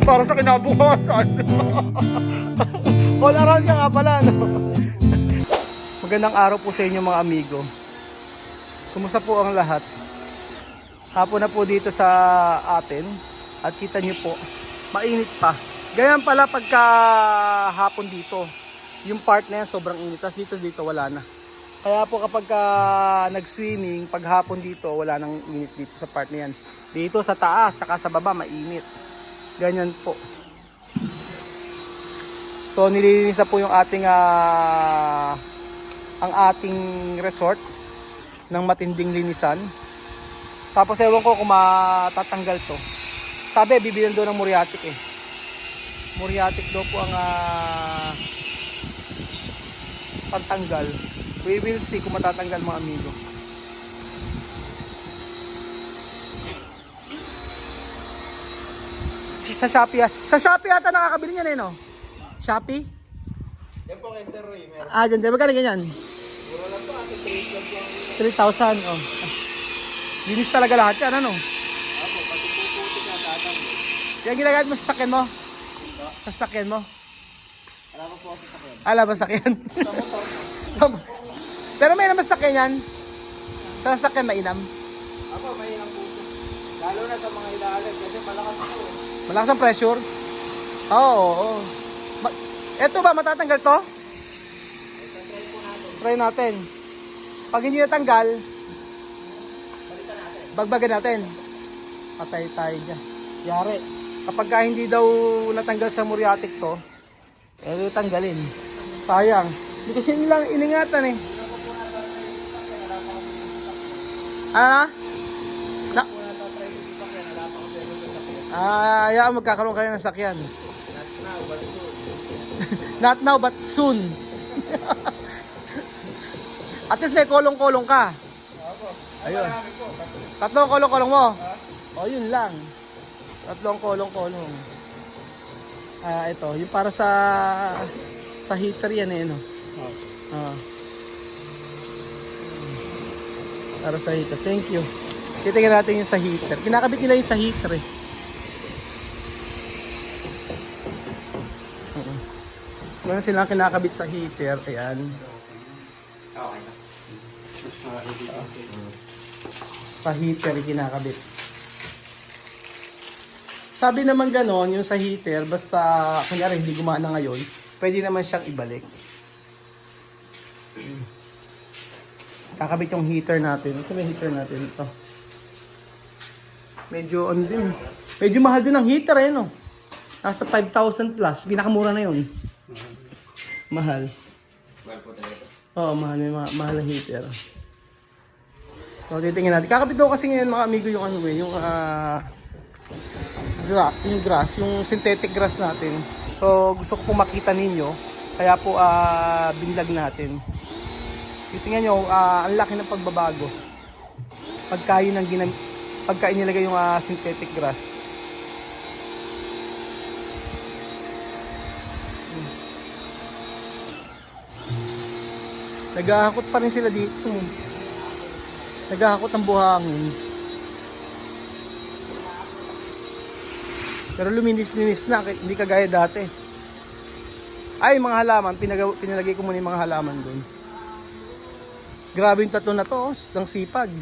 Para sa kinabukasan. All around ka nga pala, no? Magandang araw po sa inyo mga amigo. Kumusta po ang lahat? Hapon na po dito sa atin. At kita nyo po, mainit pa. Ganyan pala pagka hapon dito. Yung part na yan sobrang init. Tapos dito wala na. Kaya po kapag nag-swimming, pag hapon dito, wala nang init dito sa part na yan. Dito sa taas, saka sa baba, mainit. Ganyan po. So nililinis na po yung ating ang ating resort ng matinding linisan. Tapos ewan ko kung matatanggal to. Sabi bibilan doon ng muriatic eh. Muriatic daw po ang pantanggal. We will see kung matatanggal mga amigo. Sa Shopee, sa Shopee ata nakakabili niyan eh, no? Shopee? Yan po kay Sir Roy. Dyan, magkano ganyan? Mura lang po, ate 3 lang po. 3,000, oh. Linis talaga lahat yan, ano? Ako, pati puputi ka, tatang. Yan ginagamit mo sa sakyan mo? Sa sakyan mo? Alam mo po ako sa sakyan. Alam ba sakyan? Pero may naman sakyan yan. Sa sakyan mainam. Ako, may ang puso. Lalo na sa mga ilalim kasi malakas po. Malakas ang pressure? Oo. Eto ba, matatanggal to? Try po natin. Try natin. Pag hindi natanggal, Balitan natin. bagbagan natin. Patay tayo dyan. Yari. Kapag hindi daw natanggal sa muriatic to, tanggalin. Sayang. Hindi kasi nilang iningatan eh. Na? Hayaan magkakaroon kayo ng sakyan. Not now but soon. At least may kolong-kolong ka. Ayun. Tatlong kolong-kolong mo. O yun lang. Tatlong kolong-kolong. Ito, yung para sa heater yan eh, no? Para sa heater. Thank you. Titingnan natin yung sa heater. Kinakabit nila yung sa heater eh. Meron silang kinakabit sa heater. Ayan. Okay na. Sa heater yung kinakabit. Sabi naman ganon, yung sa heater, basta kunyari hindi gumana ngayon, pwede naman siyang ibalik. Kakabit yung heater natin. Isa may heater natin ito. Medyo on din. Medyo mahal din ang heater eh, no? Nasa 5,000 plus. Pinakamura na yun. Mahal. Mahal po talaga. Oo, mahal na heater. So, titingnan natin. Kakabit daw kasi ngayon mga amigo yung ano eh, yung grass, yung synthetic grass natin. So, gusto ko po makita ninyo. Kaya po binlag natin. Titingnan nyo, ang laki ng pagbabago. Pagka inilagay yung synthetic grass. Naghahakot pa rin sila dito. Naghahakot ang buhangin. Pero luminis-linis na, hindi kagaya dati. Ay, mga halaman, pinalagay ko muna yung mga halaman doon. Grabe yung tatlo na to, ng sipag.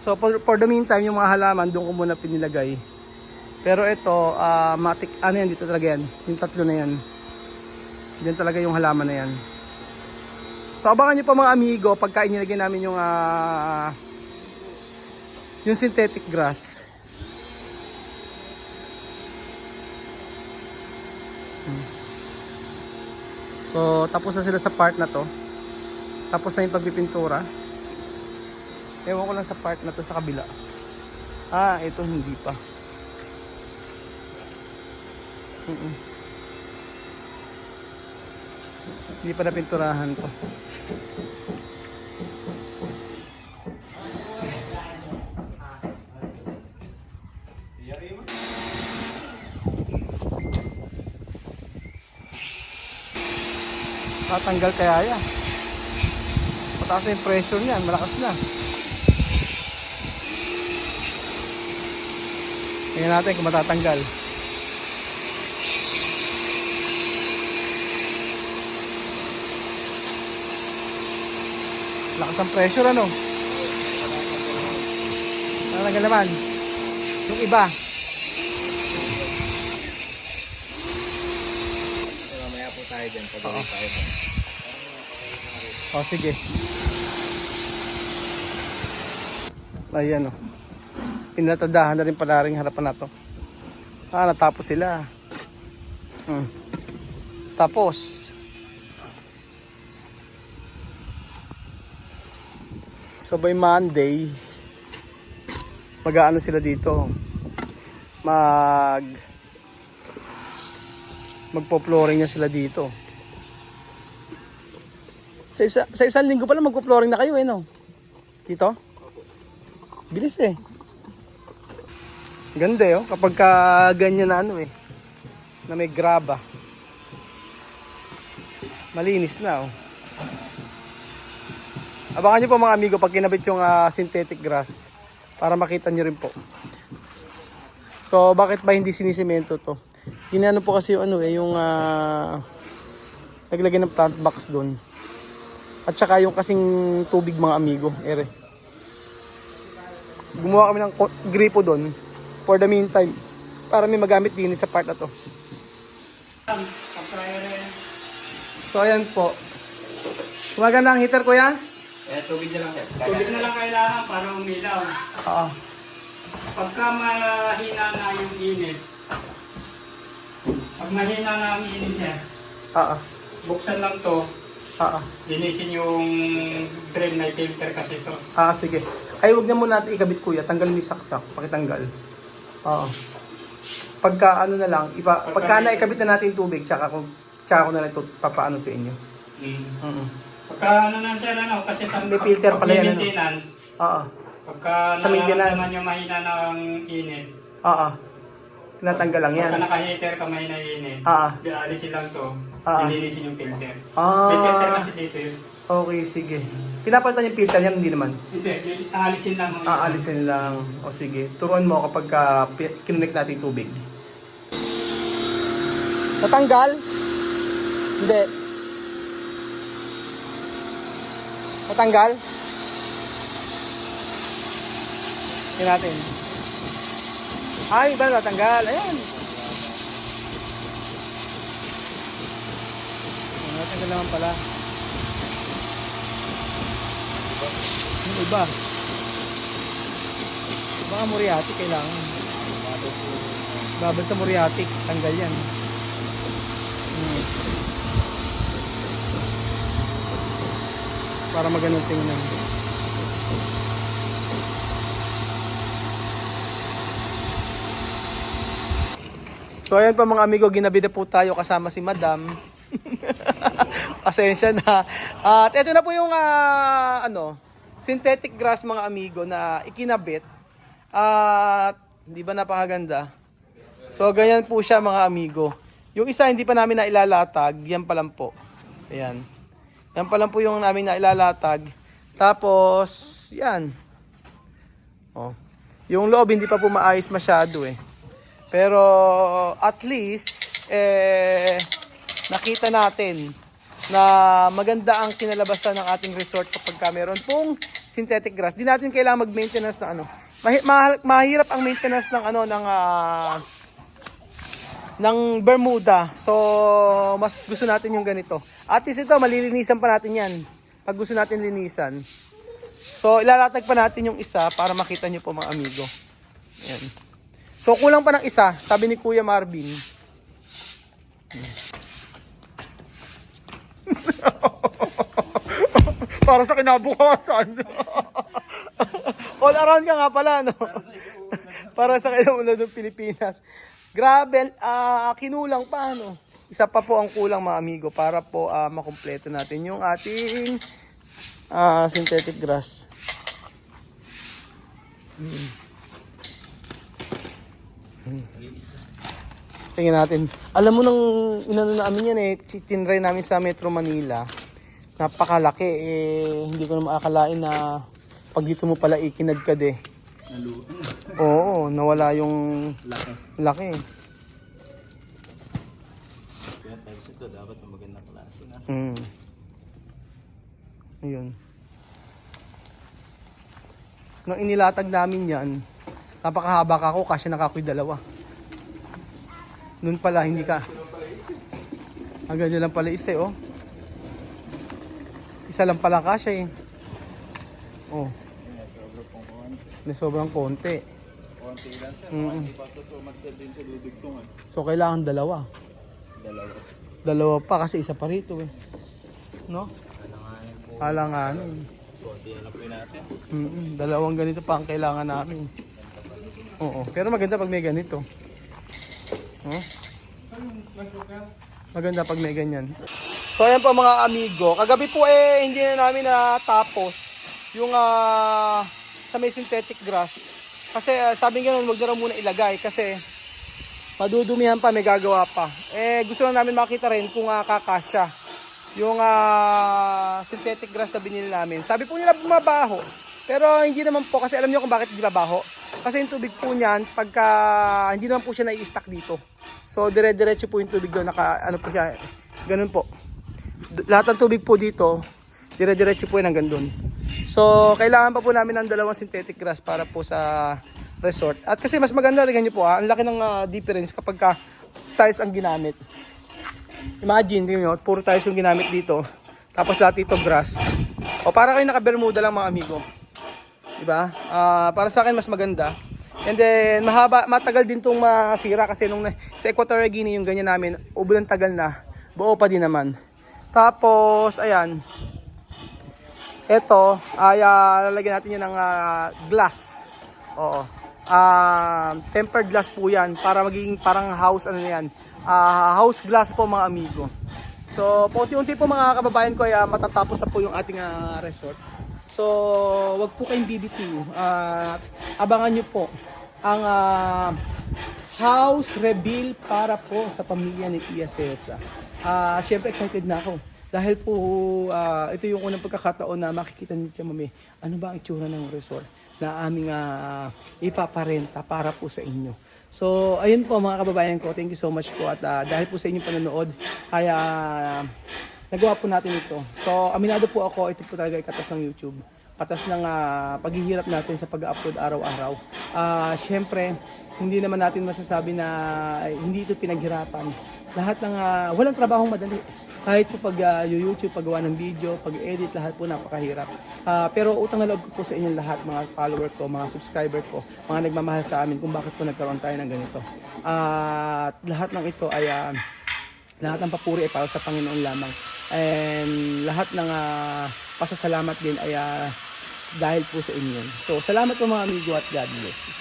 So for the meantime, yung mga halaman doon ko muna pinilagay. Pero ito, ano yan, dito talaga yan. Yung tatlo na yan. Diyan talaga yung halaman na yan. So abangan nyo pa mga amigo, pagka inilagay namin yung synthetic grass. So tapos na sila sa part na to. Tapos na yung pagpipintura. Ewan ko lang sa part na to sa kabila. Ito hindi pa. Hindi pa napinturahan to. Tatanggal kaya yan. Mataas na yung pressure niyan, malakas na. Tingnan natin kung matatanggal. Lakas ang pressure ano? Tatanggal naman. Yung iba. Mamaya po tayo dyan. Pag-uwi tayo dyan. O sige. Ayan o. Pinatadahan na rin pala rin harapan na to. Natapos sila. Tapos. So by Monday, mag-aano sila dito. Magpo-flooring na sila dito. Sa isang linggo pala magpo-flooring na kayo no? Dito? Bilis Ganda kapag ganyan na na may graba. Malinis na Abangan nyo po mga amigo pag kinabit yung synthetic grass para makita nyo rin po. So bakit ba hindi sinisemento to? Ginano po kasi yung yung naglagay ng plant box doon. At saka yung kasing tubig mga amigo, gumawa kami ng gripo doon for the meantime para may magamit din sa part na to. So ayan po. Gumaganda ang heater kuya? Tubig na lang. Tubig na lang kailangan para umilaw. Oo. Pagka mahina na yung init, pag mahina na ang init siya, buksan lang to, linisin yung drain na filter kasi to. Sige. Ay, wag na muna natin ikabit kuya. Tanggalin mo yung saksak. Pakitanggal. Oo. Pagka na lang, pagka na ikabit na natin tubig, tsaka ko na lang ito papaano sa inyo. Pagka na siya kasi sa may filter pala yan maintenance. Pagka sa maintenance naman yung mahina ng init. Tinatanggal lang yan. Pagka naka-heater ka mahina yung init, dialisin lang to, linisin yung filter. May filter kasi dito yun. Okay, sige. Pinapalitan yung filter yan, hindi naman? Hindi, aalisin lang. Aalisin lang. O sige, turuan mo kapag kinunik natin yung tubig. Natanggal? Hindi. Natanggal? Tingnan natin. Iba natanggal. Ayan. Natanggal naman pala. Yung iba. Baka muriatic kailangan. Babad sa muriatic. Tanggal yan. Para magandang tingnan. So ayan pa mga amigo, ginabi na po tayo kasama si Madam. Pasensya na. At ito na po yung synthetic grass mga amigo na ikinabit. At di ba napakaganda? So ganyan po siya mga amigo. Yung isa hindi pa namin nailalatag, yan pa lang po. Ayan. Yan pa lang po yung namin nailalatag. Tapos, yan. Yung loob hindi pa po maayos masyado Pero at least nakita natin na maganda ang kinalabasan ng ating resort kapag meron pong synthetic grass. Di natin kailangan mag-maintenance na mahirap ang maintenance ng Bermuda. So mas gusto natin yung ganito. At least ito malilinisan pa natin yan. Pag gusto natin linisan. So ilalatag pa natin yung isa para makita nyo po mga amigo. Ayan. So kulang pa ng isa, sabi ni Kuya Marvin. Para sa kinabukasan. All around ka nga pala, no? Para sa kinaunan ng Pilipinas. Grabe, kinulang pa, no? Isa pa po ang kulang mga amigo para po makumpleto natin yung ating synthetic grass. Tingnan natin. Alam mo nang inano namin yan eh, tinry namin sa Metro Manila. Napakalaki eh, hindi ko na maakalain na pag dito mo pala ikinadkad eh. Oo, nawala yung laki. Kaya times ito, dapat na magandang klase na. Ayun. Nung inilatag namin yan, napakahaba ka ako, kasi nakakoy dalawa. Doon pala, hindi ka. Hanggang dyan lang pala isa eh, oh. Isa lang pala kasya eh. Oh. May sobrang konti. Konti lang siya. Hindi pa ito sumadsad din sa dudugtungan. So, kailangan dalawa. Dalawa pa kasi isa pa rito eh. No? Alanganin po. Alanganin. Konti na lang po natin. Dalawang ganito pa ang kailangan namin. Oo. Pero maganda pag may ganito. Oh? Maganda pag may ganyan. So ayan po mga amigo. Kagabi po eh hindi na namin natapos yung sa may synthetic grass. Kasi sabi nga nun wag na raw muna ilagay kasi madudumihan pa, may gagawa pa. Eh gusto lang namin makita rin kung kakasya yung synthetic grass na binili namin. Sabi po nila bumabaho. Pero hindi naman po kasi alam niyo kung bakit hindi babaho. Kasi yung tubig po niyan pagka hindi naman po siya nai-stack dito. So dire-diretso po yung tubig doon ano po siya. Ganun po. Lahat ng tubig po dito dire-diretso po yan hanggang doon. So kailangan pa po namin ng dalawang synthetic grass para po sa resort. At kasi mas maganda rin niyo po ang laki ng difference kapag tiles ang ginamit. Imagine niyo, puro tiles yung ginamit dito. Tapos lahat dito grass. O para kayo naka-bermuda lang mga amigo. Diba? Para sa akin mas maganda. And then matagal din tong masira kasi nung sa Equatorial Guinea yung ganyan namin, ubod ng tagal na, buo pa din naman. Tapos ayan. Ito ay lalagyan natin yan ng glass. Oo. Tempered glass po yan para magiging parang house ano yan. House glass po mga amigo. So, unti-unti po mga kababayan ko ay matatapos na po yung ating resort. So, wag po kayong bibitiw. Abangan nyo po ang house reveal para po sa pamilya ni Tia Celsa. Siyempre excited na ako. Dahil po ito yung unang pagkakataon na makikita niyo Tia Mami, ano ba ang itsura ng resort na aming ipaparenta para po sa inyo. So, ayun po mga kababayan ko. Thank you so much po. At dahil po sa inyong panonood, ay nagawa po natin ito. So, aminado po ako, ito po talaga ay katas ng YouTube. Katas ng paghihirap natin sa pag-upload araw-araw. Siyempre, hindi naman natin masasabi na hindi ito pinaghirapan. Lahat ng walang trabahong madali. Kahit po pag YouTube, paggawa ng video, pag-edit, lahat po napakahirap. Pero utang na loob ko po sa inyong lahat, mga follower ko, mga subscriber ko, mga nagmamahal sa amin kung bakit po nagkaroon tayo ng ganito. Lahat ng ito ay, lahat ng papuri ay para sa Panginoon lamang. And lahat ng pasasalamat din ay dahil po sa inyo. So salamat po mga amigo at God bless you.